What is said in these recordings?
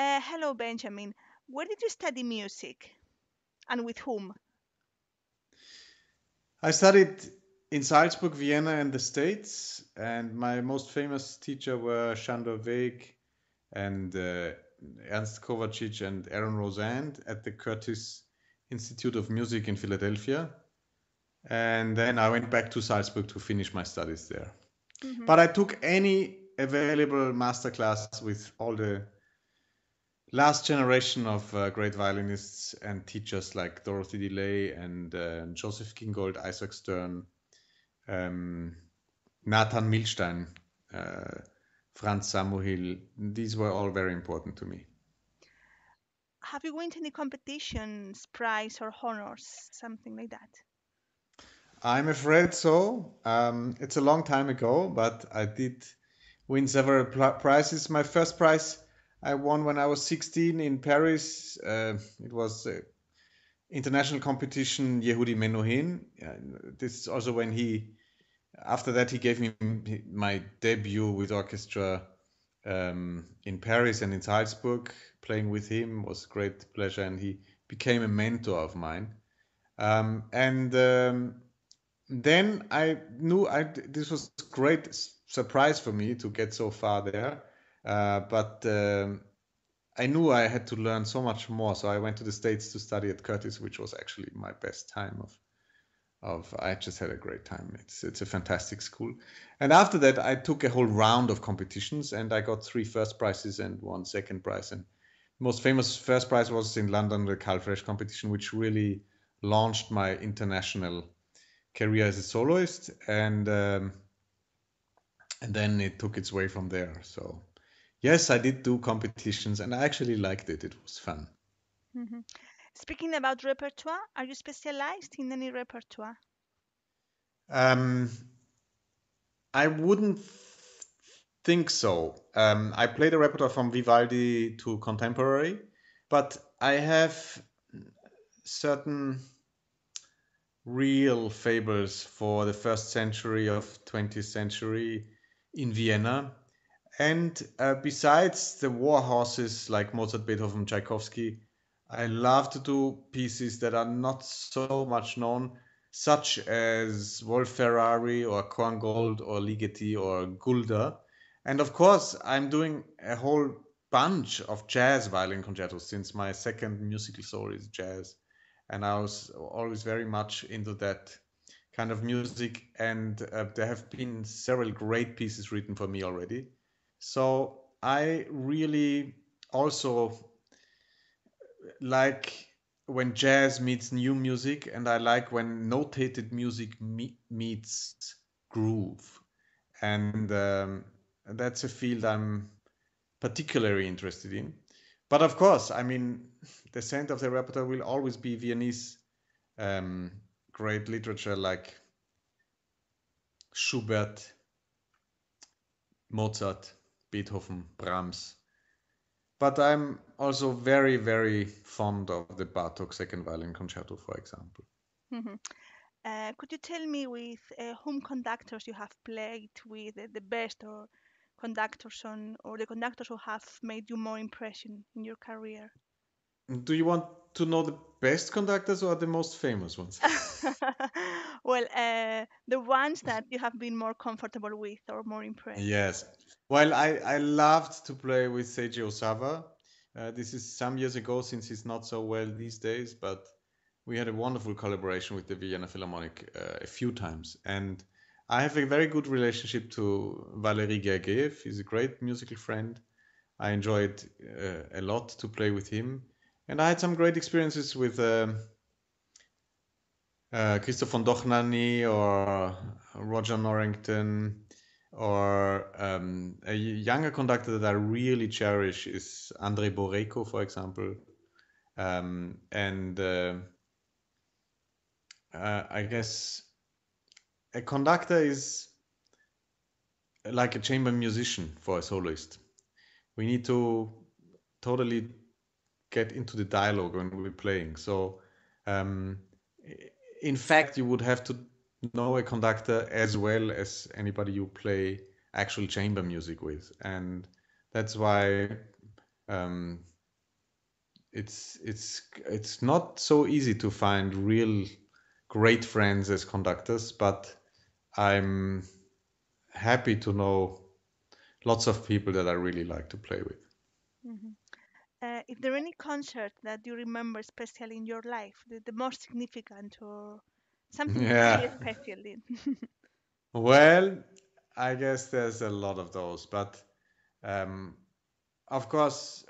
Hello, Benjamin. Where did you study music and with whom? I studied in Salzburg, Vienna, and the States, and my most famous teacher were Shandor Weg and Ernst Kovacic and Aaron Rosand at the Curtis Institute of Music in Philadelphia. And then I went back to Salzburg to finish my studies there. Hmm. But I took any available masterclass with all the last generation of great violinists and teachers like Dorothy DeLay and Joseph Kingold, Isaac Stern, um, Nathan Milstein, uh, Franz Samuel. These were all very important to me. Have you won any competitions, prize, or honors, something like that? I'm afraid so. It's a long time ago, but I did win several prizes. My first prize I won when I was 16 in Paris. It was international competition Yehudi Menuhin. This is also when after that he gave me my debut with orchestra in Paris and in Salzburg. Playing with him was a great pleasure, and he became a mentor of mine. And then I knew this was a great surprise for me to get so far there. But I knew I had to learn so much more. So I went to the States to study at Curtis, which was actually my best time of I just had a great time. It's a fantastic school. And after that, I took a whole round of competitions, and I got 3 first prizes and 1 second prize. And most famous first prize was in London, the Carl Fresh competition, which really launched my international career as a soloist, and then it took its way from there. So yes, I did do competitions, and I actually liked it. It was fun. Hmm. Speaking about repertoire, are you specialized in any repertoire? Um, I wouldn't think so. I played a repertoire from Vivaldi to contemporary, but I have certain real fables for the first century of 20th century in Vienna. And besides the war horses like Mozart, Beethoven, Tchaikovsky, I love to do pieces that are not so much known, such as Wolf Ferrari or Korngold or Ligeti or Gulda. And of course, I'm doing a whole bunch of jazz violin concertos since my second musical soul is jazz. And I was always very much into that kind of music. And there have been several great pieces written for me already. So I really also like when jazz meets new music, and I like when notated music meets groove. And that's a field I'm particularly interested in. But of course, I mean, the center of the repertoire will always be Viennese um, great literature like Schubert, Mozart, Beethoven, Brahms. But I'm also very, very fond of the Bartok second violin concerto, for example. Hmm. Could you tell me with whom conductors you have played with the best or conductors on, or the conductors who have made you more impression in your career? Do you want to know the best conductors or the most famous ones? Well, the ones that you have been more comfortable with or more impressed. Yes. Well, I loved to play with Seiji Osawa. This is some years ago since he's not so well these days, but we had a wonderful collaboration with the Vienna Philharmonic a few times. And I have a very good relationship to Valery Gergiev. He's a great musical friend. I enjoyed a lot to play with him. And I had some great experiences with Christoph von Dochnany or Roger Norrington, or a younger conductor that I really cherish is Andrei Boreko, for example. And I guess a conductor is like a chamber musician for a soloist. We need to totally get into the dialogue when we're playing. So, um, in fact, you would have to know a conductor as well as anybody you play actual chamber music with, and that's why Um, it's not so easy to find real great friends as conductors, but I'm happy to know lots of people that I really like to play with. Mhm. If there any concert that you remember especially in your life, the most significant or something Yeah. very special in. Well, I guess there's a lot of those, but um, of course,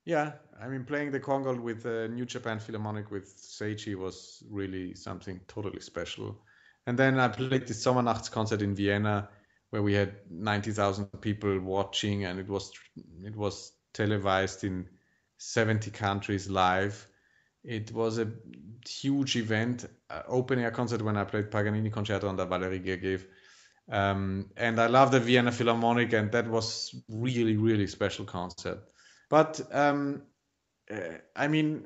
yeah, I mean, playing the Congal with the New Japan Philharmonic with Seiji was really something totally special. And then I played the Sommernachts concert in Vienna, where we had 90,000 people watching, and it was televised in 70 countries live. It was a huge event, open air concert when I played Paganini Concerto under Valery Gergiev. And I love the Vienna Philharmonic, and that was really, really special concert. But I mean,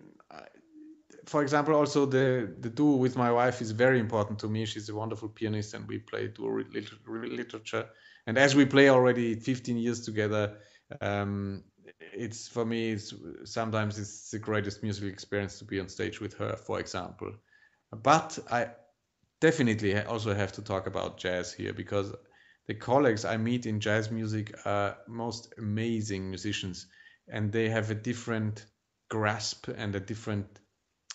for example, also the duo with my wife is very important to me. She's a wonderful pianist, and we play duo literature. And as we play already 15 years together, um, it's for me. It's sometimes it's the greatest musical experience to be on stage with her, for example. But I definitely also have to talk about jazz here because the colleagues I meet in jazz music are most amazing musicians, and they have a different grasp and a different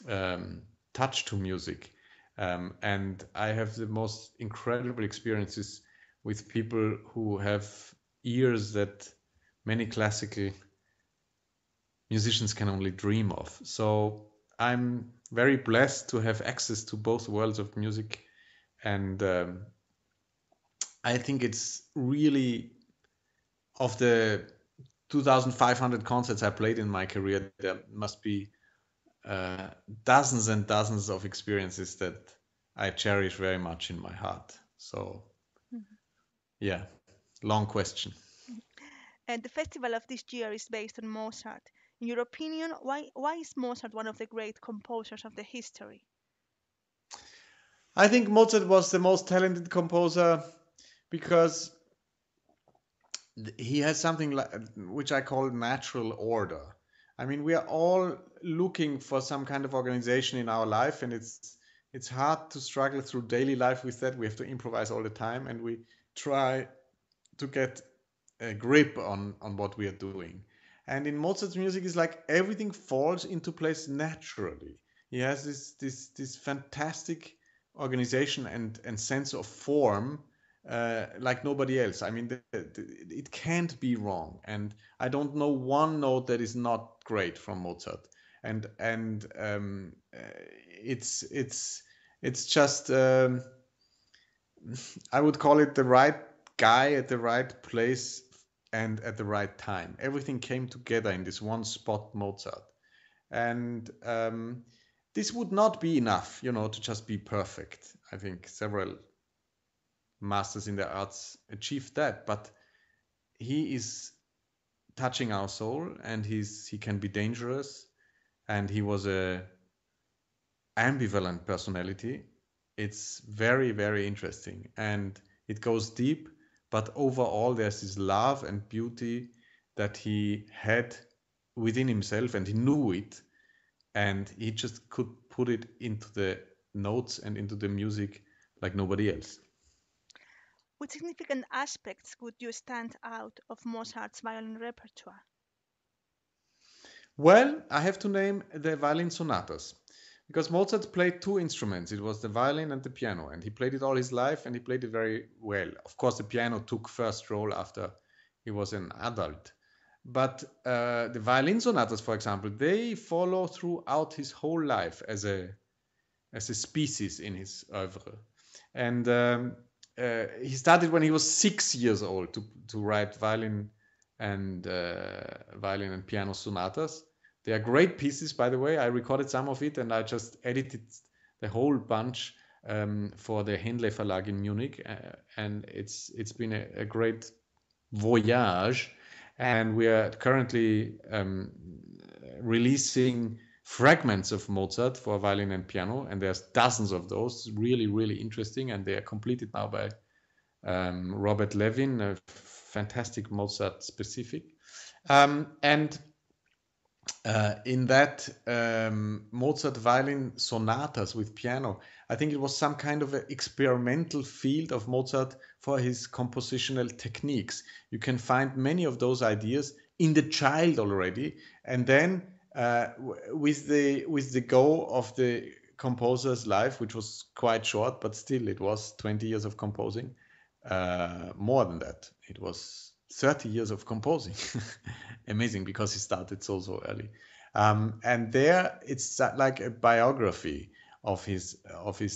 um, touch to music. And I have the most incredible experiences with people who have ears that many classical musicians can only dream of. So I'm very blessed to have access to both worlds of music, and I think it's really of the 2,500 concerts I played in my career, there must be uh, dozens and dozens of experiences that I cherish very much in my heart. So, Mhm. yeah, long question. And the festival of this year is based on Mozart. In your opinion, why is Mozart one of the great composers of the history? I think Mozart was the most talented composer because he has something like, which I call natural order. I mean, we are all looking for some kind of organization in our life, and it's hard to struggle through daily life with that. We have to improvise all the time, and we try to get a grip on what we are doing. And in Mozart's music, is like everything falls into place naturally. He has this fantastic organization and sense of form like nobody else. I mean, it can't be wrong. And I don't know one note that is not great from Mozart. And it's just I would call it the right guy at the right place and at the right time. Everything came together in this one spot, Mozart. And this would not be enough, to just be perfect. I think several masters in the arts achieved that, but he is touching our soul, and he can be dangerous, and he was a ambivalent personality. It's very, very interesting, and it goes deep, but overall, there's this love and beauty that he had within himself, and he knew it, and he just could put it into the notes and into the music like nobody else. What significant aspects would you stand out of Mozart's violin repertoire? Well, I have to name the violin sonatas because Mozart played two instruments. It was the violin and the piano, and he played it all his life, and he played it very well. Of course, the piano took first role after he was an adult. But the violin sonatas, for example, they follow throughout his whole life as a species in his oeuvre. And he started when he was 6 years old to write violin and piano sonatas. They are great pieces, by the way. I recorded some of it, and I just edited the whole bunch for the Henle Verlag in Munich, and it's been a great voyage. And we are currently releasing fragments of Mozart for violin and piano, and there's dozens of those, really, really interesting, and they are completed now by Robert Levin, a fantastic Mozart specific. And in that Mozart violin sonatas with piano, I think it was some kind of an experimental field of Mozart for his compositional techniques. You can find many of those ideas in the child already, and then with the go of the composer's life, which was quite short, but still it was 20 years of composing. More than that, it was 30 years of composing. Amazing, because he started so early. And there it's like a biography of his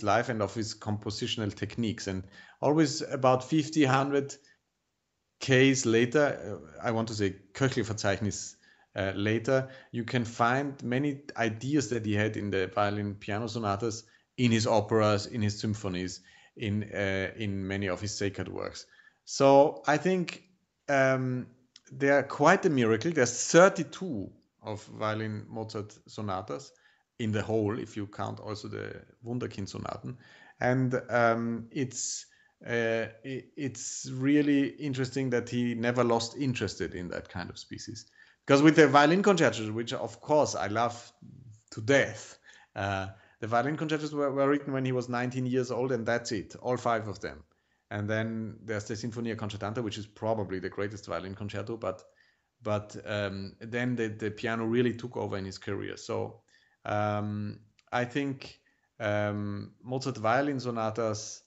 life and of his compositional techniques. And always about 50, 100 Ks later, I want to say Köchelverzeichnis later, you can find many ideas that he had in the violin piano sonatas, in his operas, in his symphonies, in many of his sacred works. So I think they are quite a miracle. There's 32 of violin Mozart sonatas in the whole, if you count also the Wunderkind sonaten, and it's really interesting that he never lost interest in that kind of species. Because with the violin concertos, which of course I love to death, the violin concertos were written when he was 19 years old, and that's it, all 5 of them. And then there's the Sinfonia Concertante, which is probably the greatest violin concerto, but then the piano really took over in his career. So I think Mozart violin sonatas,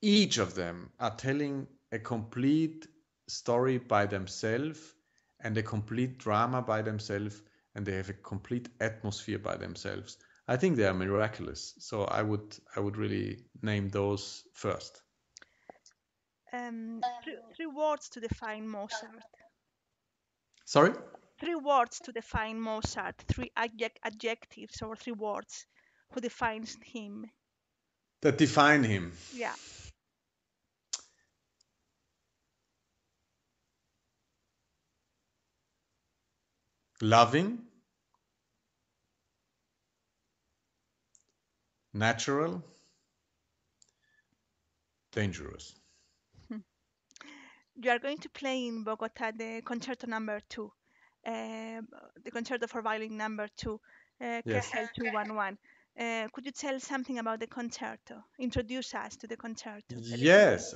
each of them are telling a complete story by themselves and a complete drama by themselves, and they have a complete atmosphere by themselves. I think they are miraculous. So I would really name those first. Three words to define Mozart. Sorry? 3 words to define Mozart. 3 adjectives or 3 words who defines him. That define him. Yeah. Loving, natural, dangerous. You are going to play in Bogota the concerto number 2, the concerto for violin number 2, Yes. KL 211. Could you tell something about the concerto? Introduce us to the concerto a little bit. Yes,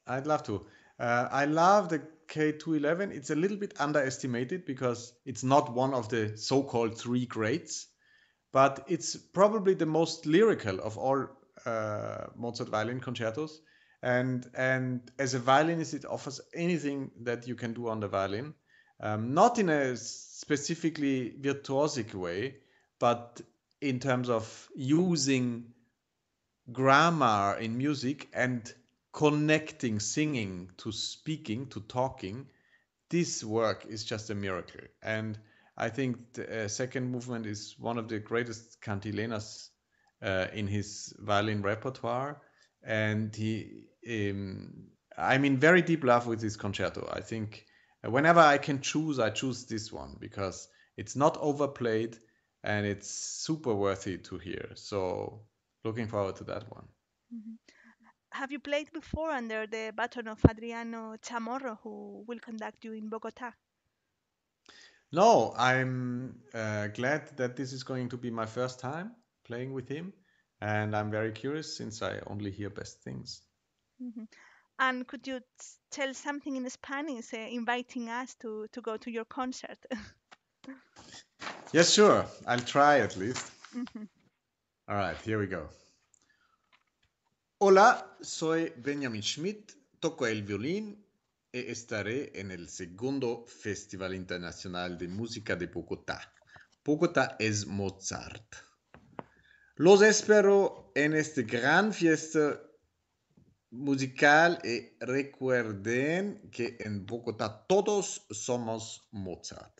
I'd love to. I love the K211. It's a little bit underestimated because it's not one of the so-called 3 greats, but it's probably the most lyrical of all Mozart violin concertos. And as a violinist, it offers anything that you can do on the violin, not in a specifically virtuosic way, but in terms of using grammar in music and connecting singing to speaking to talking. This work is just a miracle, and I think the second movement is one of the greatest cantilenas in his violin repertoire, and I'm in very deep love with this concerto. I think whenever I can choose, I choose this one because it's not overplayed and it's super worthy to hear. So looking forward to that one. Mhm. Have you played before under the baton of Adriano Chamorro, who will conduct you in Bogota? No, I'm glad that this is going to be my first time playing with him, and I'm very curious since I only hear best things. Mhm. And could you tell something in Spanish, inviting us to go to your concert? Yes, sure. I'll try at least. Mhm. All right, here we go. Hola, soy Benjamin Schmid, toco el violín e estaré en el segundo Festival Internacional de Música de Bogotá. Bogotá es Mozart. Los espero en esta gran fiesta musical y recuerden que en Bogotá todos somos Mozart.